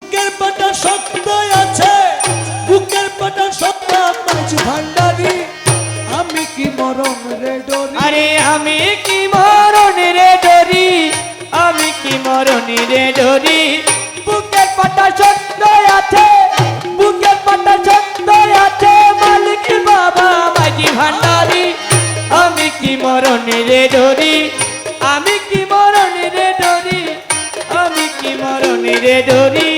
বুকের পাটা শক্ত আছে, বুকের পাটা শক্ত মাঝ ভান্ডারি, আমি কি মরণ রে ডরি। আরে আমি কি মরণ রে ডরি, আমি কি মরণ রে ডরি। বুকের পাটা শক্ত আছে, বুকের পাটা শক্ত আছে, মালিক বাবা মাঝি ভান্ডারি, আমি কি মরণ রে ডরি, আমি কি মরণ রে ডরি, আমি কি মরণ রে ডরি।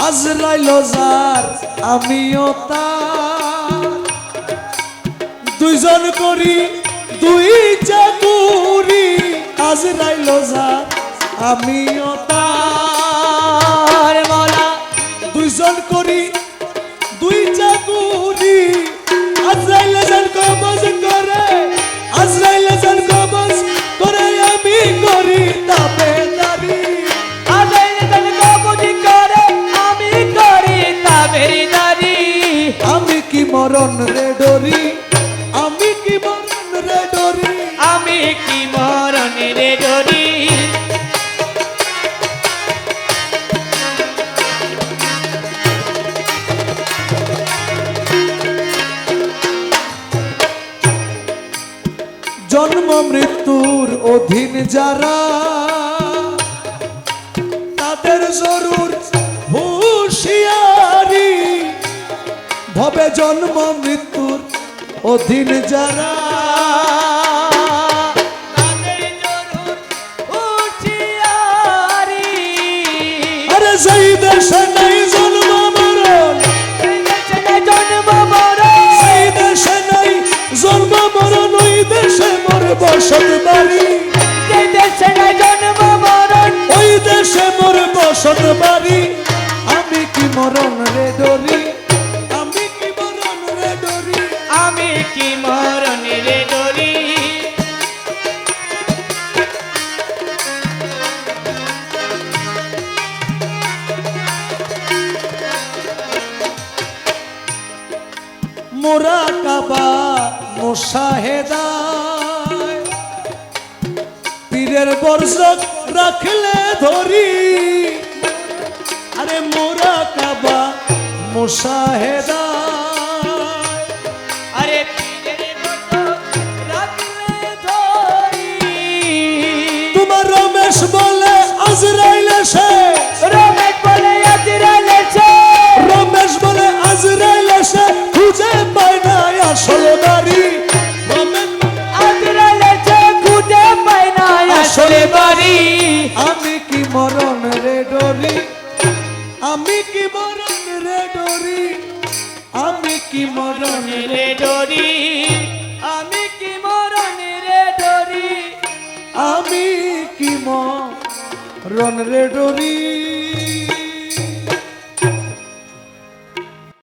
আজরাইল যার আমিও তার, দুইজন করি দুই চাকুরি, আজরাইল যার আমিও তার, মালা দুইজন করি দুই চাকুরি, আজরাইল যার কবজ করে, আজরাইল যার কবজ করে, আমি করি তাবেদারি। আমি কি মরণ রে ডরি, আমি কি মরণ রে ডরি, আমি কি মরণ রে ডরি। জন্ম মৃত্যুর অধীন যারা, তাদের জরুর হুঁশিয়ারি, ভবে জন্ম মৃত্যুর অধীন যারা, আরে যেই দেশে নাই জন্ম মরণ, সেই দেশে নাই জন্ম মরণ, ওই দেশে মোর বসত বাড়ি, ওই দেশে মোর বসত বাড়ি, আমি কি মরণ রে ডরি, আমি কি মরণ রে ডরি, আমি কি মরণ রে ডরি। মুরাকাবা মুশাহেদায়, পীরের বর্জক রাখলে ধরি, আরে মুরাকাবা মুশাহেদায়, আরে পীরের মতো রাখলে ধরি। তোমার রমেশ বলে আজরাইল এসে, রমেশ বলে আজরাইল এসে, রমেশ বলে আজরাইল এসে, খুঁজে পায় না আসল বাড়ি, আজরাইল এসে খুঁজে পায় না আসল বাড়ি। আমি কি মরণ রে ডরি, আমি কি মরণ রে ডরি, আমি কি মরণ রে ডরি, আমি কি মরণ রে ডরি, আমি কি মরণ রে ডরি।